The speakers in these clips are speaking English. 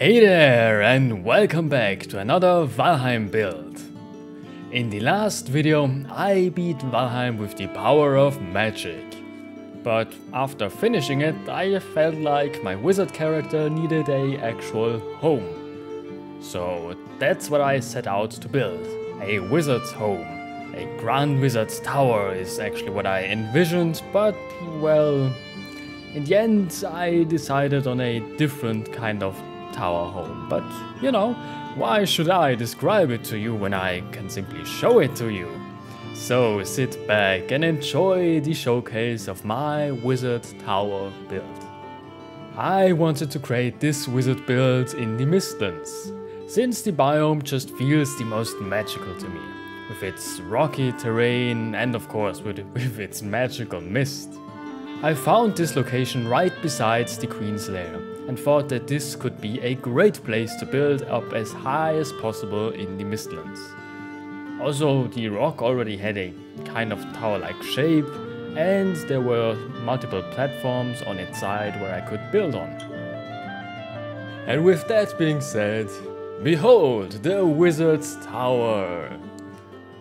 Hey there and welcome back to another Valheim build. In the last video I beat Valheim with the power of magic. But after finishing it I felt like my wizard character needed an actual home. So that's what I set out to build, a wizard's home. A grand wizard's tower is actually what I envisioned, but well, in the end I decided on a different kind of tower home, but you know, why should I describe it to you when I can simply show it to you? So sit back and enjoy the showcase of my wizard tower build. I wanted to create this wizard build in the Mistlands, since the biome just feels the most magical to me, with its rocky terrain and of course with its magical mist. I found this location right beside the Queen's Lair and thought that this could be a great place to build up as high as possible in the Mistlands. Also, the rock already had a kind of tower-like shape and there were multiple platforms on its side where I could build on. And with that being said, behold the Wizard's Tower!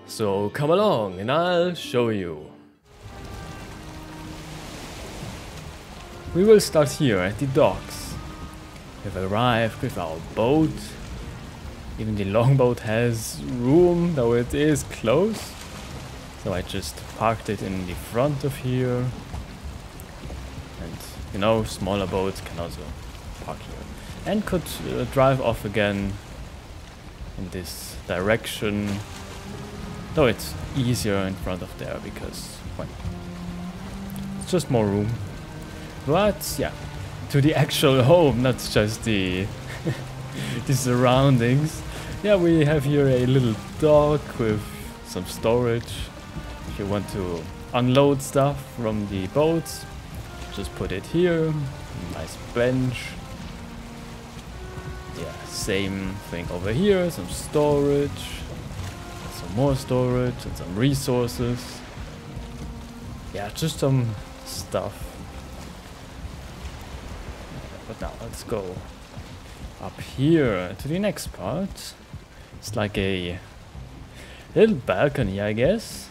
So come along and I'll show you. We will start here at the docks. We've arrived with our boat. Even the longboat has room, though it is close. So I just parked it in the front of here. And you know, smaller boats can also park here. And could drive off again in this direction. Though it's easier in front of there because, well, it's just more room. But yeah, to the actual home, not just the the surroundings. Yeah, we have here a little dock with some storage. If you want to unload stuff from the boats, just put it here. Nice bench. Yeah, same thing over here. Some storage, some more storage, and some resources. Yeah, just some stuff. But now let's go up here to the next part. It's like a little balcony, I guess.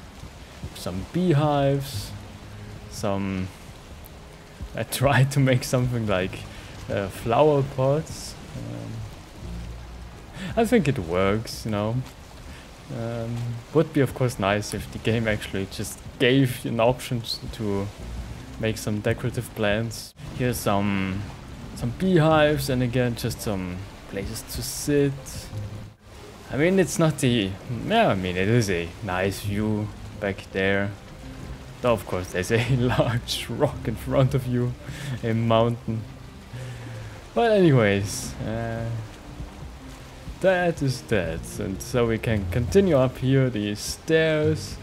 Some beehives. Some... I tried to make something like flower pots. I think it works, you know. Would be of course nice if the game actually just gave an option to make some decorative plants. Here's some beehives and again just some places to sit. I mean, it's not the... yeah, I mean it is a nice view back there. Though of course there's a large rock in front of you, a mountain. But anyways, that is that. And so we can continue up here the stairs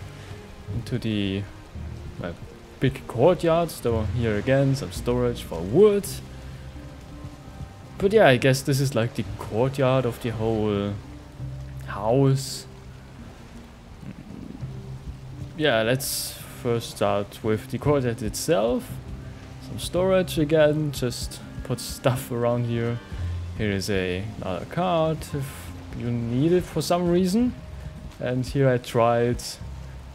into the big courtyard. So here again some storage for wood. But yeah, I guess this is like the courtyard of the whole house. Yeah, let's first start with the courtyard itself. Some storage again, just put stuff around here. Here is another cart if you need it for some reason. And here I tried,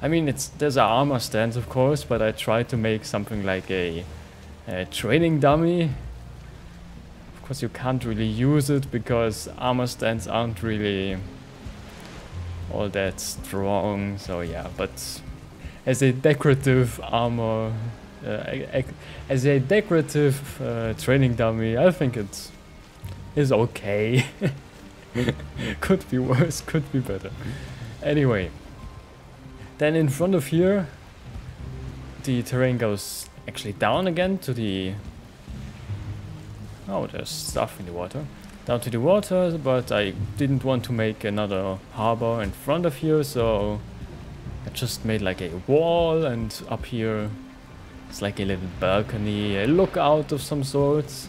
I mean there's an armor stand of course, but I tried to make something like a training dummy. Of course you can't really use it because armor stands aren't really all that strong, so yeah, but as a decorative armor, as a decorative training dummy, I think it is okay. Could be worse, could be better. Anyway, then in front of here, the terrain goes actually down again to the... oh, there's stuff in the water. Down to the water, but I didn't want to make another harbor in front of here, so I just made like a wall, and up here it's like a little balcony, a lookout of some sorts.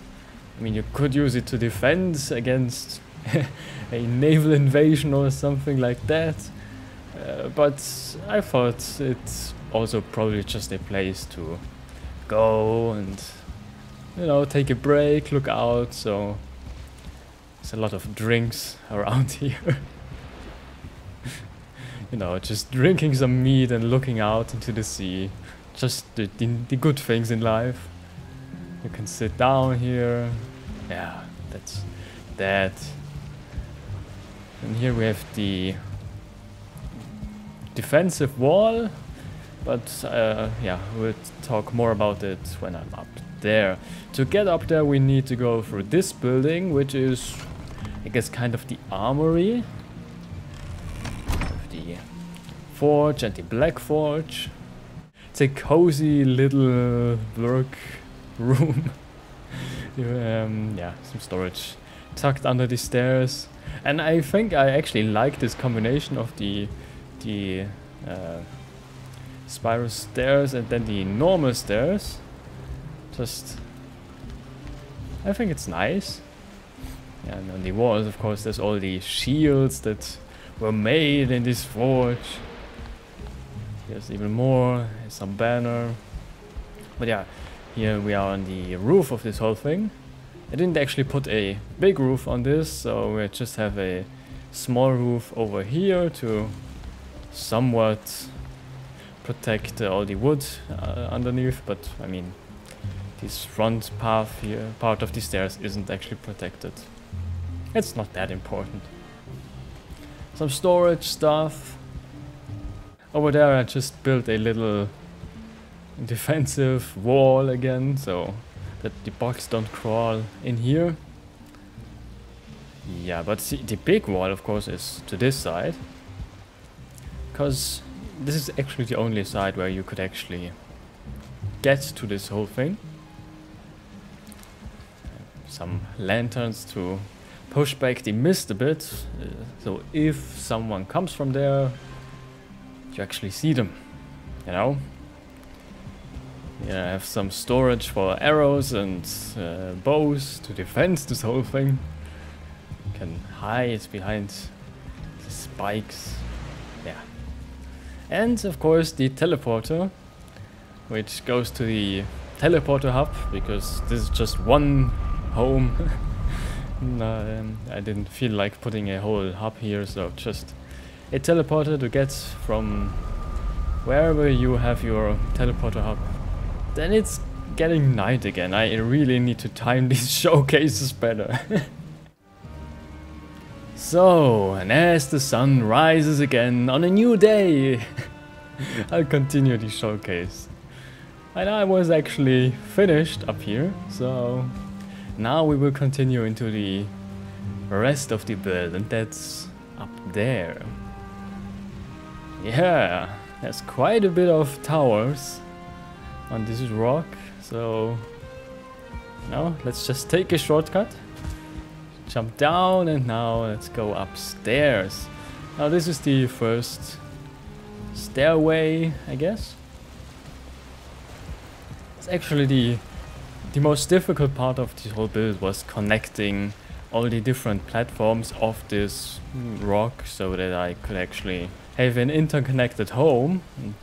I mean, you could use it to defend against a naval invasion or something like that, but I thought it's also probably just a place to go and, you know, take a break, look out, so There's a lot of drinks around here. You know, just drinking some meat and looking out into the sea. Just the good things in life. You can sit down here. Yeah, that's that. And here we have the defensive wall. But yeah, we'll talk more about it when I'm up there. To get up there we need to go through this building, which is, I guess, kind of the armory. With the forge and the black forge. It's a cozy little work room. Yeah, some storage tucked under the stairs. And I think I actually like this combination of the spiral stairs and then the normal stairs. Just, I think it's nice. Yeah, and on the walls, of course, there's all the shields that were made in this forge. There's even more, some banner. But yeah, here we are on the roof of this whole thing. I didn't actually put a big roof on this, so we just have a small roof over here to somewhat protect all the wood underneath. But I mean, this front path here, part of the stairs, isn't actually protected. It's not that important. Some storage stuff. Over there I just built a little defensive wall again, so that the bugs don't crawl in here. Yeah, but see, the big wall, of course, is to this side. Because this is actually the only side where you could actually get to this whole thing. Some lanterns to push back the mist a bit, so if someone comes from there, you actually see them, you know? Yeah, I have some storage for arrows and bows to defend this whole thing. You can hide behind the spikes. Yeah. And of course the teleporter, which goes to the teleporter hub, because this is just one home. I didn't feel like putting a whole hub here, so just a teleporter to get from wherever you have your teleporter hub. Then it's getting night again. I really need to time these showcases better. So, and as the sun rises again on a new day, I'll continue the showcase. And I was actually finished up here, so now we will continue into the rest of the build, and that's up there. Yeah, there's quite a bit of towers on this rock, so now let's just take a shortcut, jump down, and now let's go upstairs. Now this is the first stairway, I guess. It's actually the most difficult part of this whole build was connecting all the different platforms of this rock so that I could actually have an interconnected home, and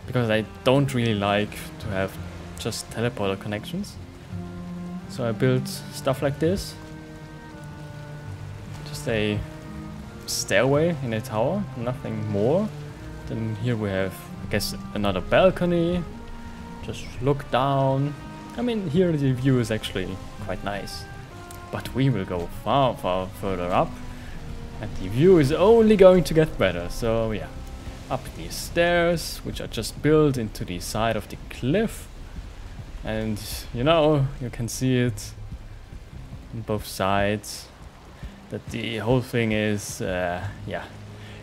because I don't really like to have just teleporter connections. So I built stuff like this. Just a stairway in a tower, nothing more. Then here we have, I guess, another balcony. Just look down. I mean, here the view is actually quite nice. But we will go far, far further up. And the view is only going to get better, so yeah. Up these stairs, which are just built into the side of the cliff. And, you know, you can see it on both sides. That the whole thing is, yeah.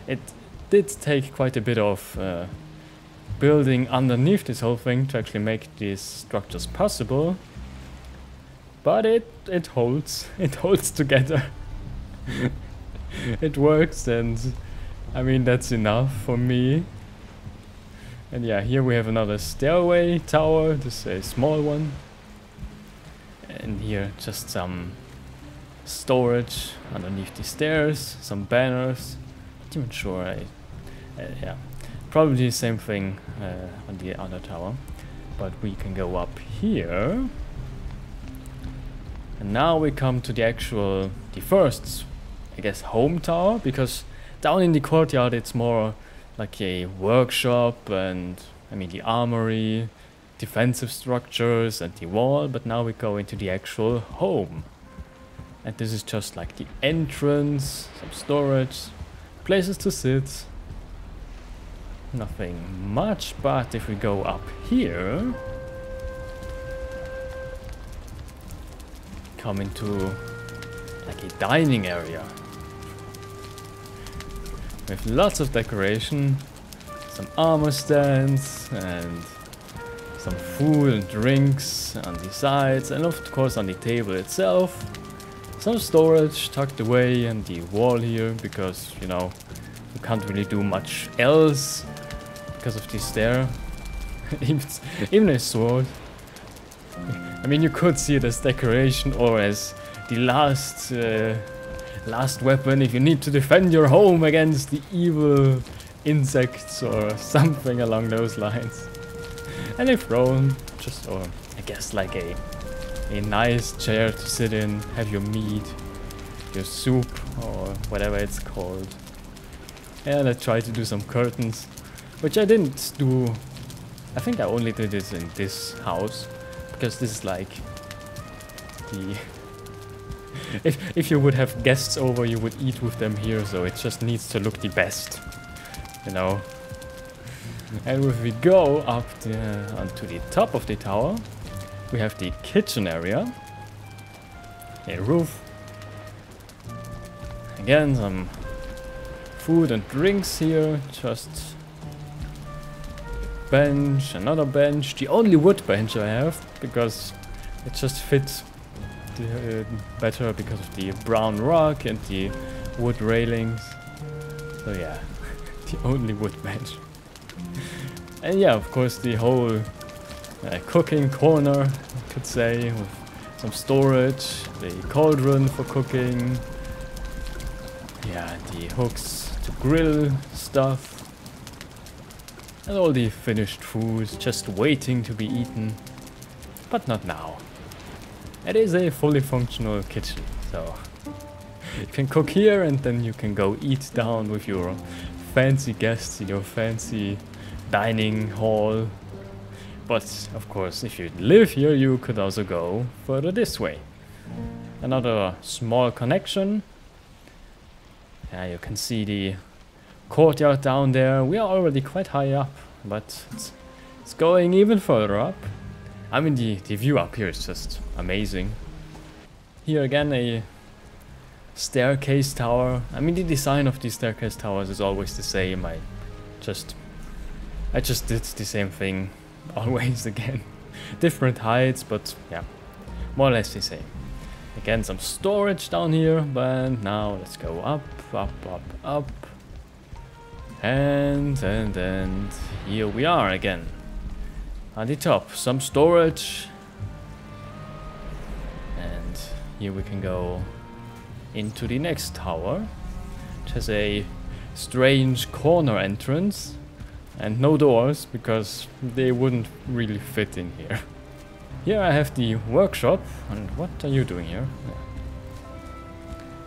It did take quite a bit of building underneath this whole thing to actually make these structures possible. But it holds. It holds together. It works, and I mean that's enough for me. And yeah, here we have another stairway tower. This is a small one. And here just some storage underneath the stairs, some banners. Not even sure. Yeah, probably the same thing on the other tower. But we can go up here. And now we come to the actual the first, I guess, home tower, because down in the courtyard it's more like a workshop and, I mean, the armory, defensive structures and the wall, but now we go into the actual home. And this is just like the entrance, some storage, places to sit. Nothing much, but if we go up here, come into like a dining area with lots of decoration, some armor stands and some food and drinks on the sides, and of course on the table itself some storage tucked away in the wall here, because you know you can't really do much else because of this stair. Even a sword. I mean, you could see it as decoration or as the last weapon if you need to defend your home against the evil insects or something along those lines. And a throne, just, or I guess like a nice chair to sit in, have your meat, your soup, or whatever it's called. And I tried to do some curtains, which I didn't do. I think I only did this in this house, because this is like the... if you would have guests over, you would eat with them here, so it just needs to look the best, you know. And if we go up onto the top of the tower, we have the kitchen area, a roof, again some food and drinks here, just bench, another bench, the only wood bench I have, because it just fits better because of the brown rock and the wood railings. So yeah, the only wood bench. And yeah, of course the whole cooking corner, I could say, with some storage, the cauldron for cooking, yeah, the hooks to grill stuff, and all the finished foods just waiting to be eaten, but not now. It is a fully functional kitchen, so you can cook here and then you can go eat down with your fancy guests in your fancy dining hall. But of course, if you live here, you could also go further this way. Another small connection. Yeah, you can see the courtyard down there. We are already quite high up, but it's going even further up. I mean, the view up here is just amazing. Here again, a staircase tower. I mean, the design of these staircase towers is always the same. I just did the same thing always again. Different heights, but yeah, more or less the same. Again, some storage down here, but now let's go up, up, up, up. And here we are again. On the top, some storage. And here we can go into the next tower, which has a strange corner entrance. And no doors, because they wouldn't really fit in here. Here I have the workshop, and what are you doing here?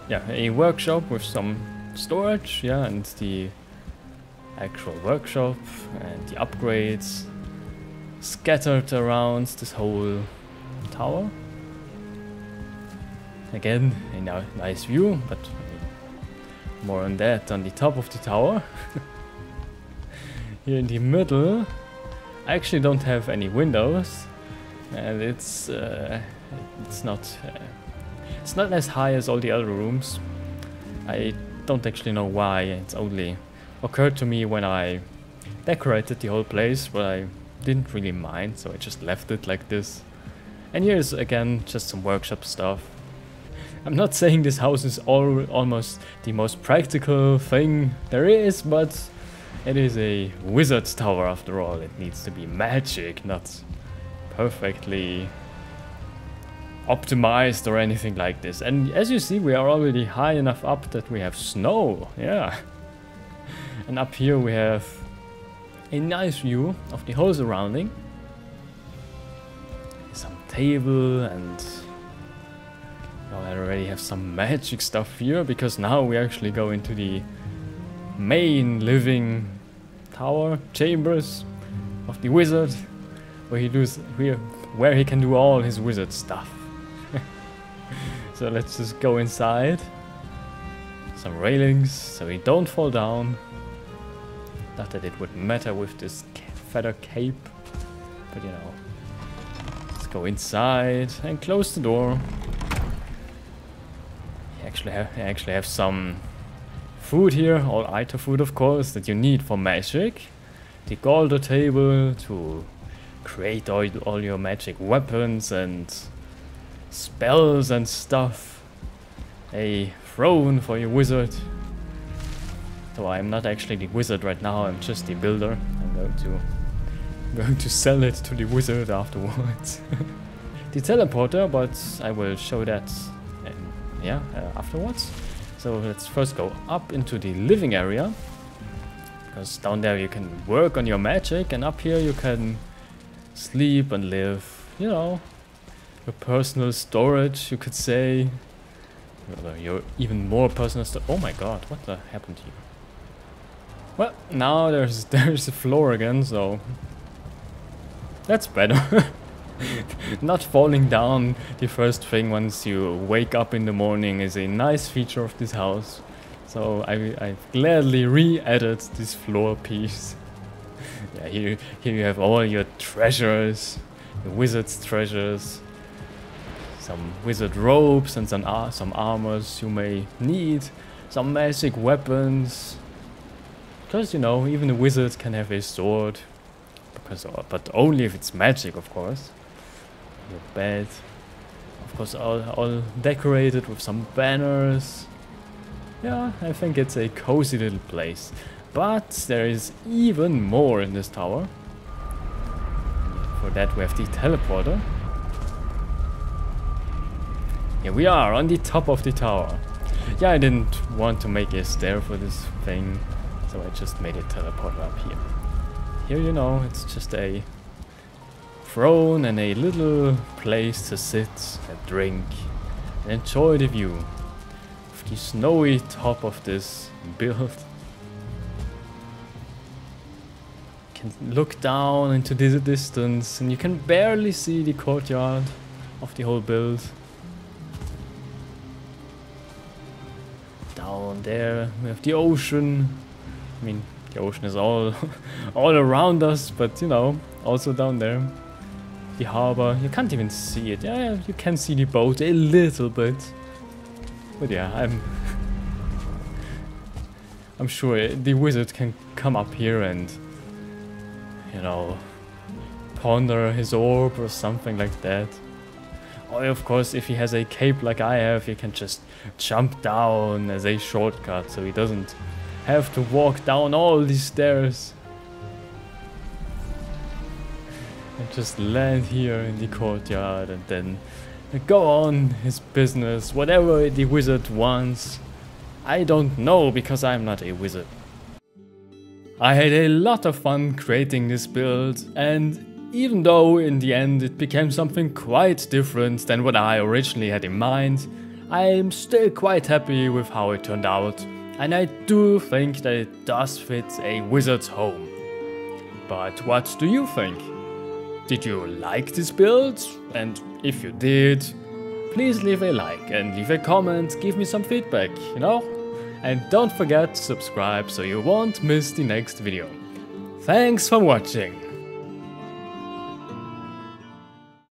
Yeah, a workshop with some storage, yeah, and the actual workshop, and the upgrades scattered around this whole tower. Again, a nice view, but more on that on the top of the tower. Here in the middle, I actually don't have any windows, and it's not as high as all the other rooms. I don't actually know why. It's only occurred to me when I decorated the whole place, but I didn't really mind, so I just left it like this. And here's again just some workshop stuff. I'm not saying this house is almost the most practical thing there is, but it is a wizard's tower after all. It needs to be magic, not perfectly optimized or anything like this. And as you see, we are already high enough up that we have snow, yeah. And up here we have a nice view of the whole surrounding. Some table and Oh, I already have some magic stuff here, because now we actually go into the main living tower chambers of the wizard, where he can do all his wizard stuff. So let's just go inside. Some railings so we don't fall down. Not that it would matter with this feather cape, but you know. Let's go inside and close the door. I actually have some food here, all item food of course, that you need for magic. The golden table to create all your magic weapons and spells and stuff. A throne for your wizard. Though I'm not actually the wizard right now, I'm just the builder. I'm going to sell it to the wizard afterwards. The teleporter, but I will show that afterwards. So let's first go up into the living area, because down there you can work on your magic, and up here you can sleep and live, you know, your personal storage, you could say. Your even more personal oh my god, what the happened here? Well, now there's a floor again, so that's better. Not falling down the first thing once you wake up in the morning is a nice feature of this house. So I gladly re-added this floor piece. Yeah, here you have all your treasures, the wizard's treasures, some wizard robes and some armors you may need, some magic weapons. Because you know, even a wizard can have a sword, but only if it's magic, of course. Your bed, of course, all decorated with some banners. Yeah, I think it's a cozy little place. But there is even more in this tower. For that we have the teleporter. Here we are on the top of the tower. Yeah, I didn't want to make a stair for this thing, so I just made a teleporter up here. Here, you know, it's just a throne and a little place to sit and drink and enjoy the view of the snowy top of this build. You can look down into the distance and you can barely see the courtyard of the whole build. Down there we have the ocean. I mean, the ocean is all around us, but you know, also down there. The harbor, you can't even see it. Yeah, you can see the boat a little bit. But yeah, I'm sure the wizard can come up here and, you know, ponder his orb or something like that. Or of course, if he has a cape like I have, he can just jump down as a shortcut, so he doesn't have to walk down all these stairs. And just land here in the courtyard and then go on his business, whatever the wizard wants. I don't know, because I'm not a wizard. I had a lot of fun creating this build, and even though in the end it became something quite different than what I originally had in mind, I'm still quite happy with how it turned out, and I do think that it does fit a wizard's home. But what do you think? Did you like this build? And if you did, please leave a like and leave a comment, give me some feedback, you know? And don't forget to subscribe so you won't miss the next video. Thanks for watching!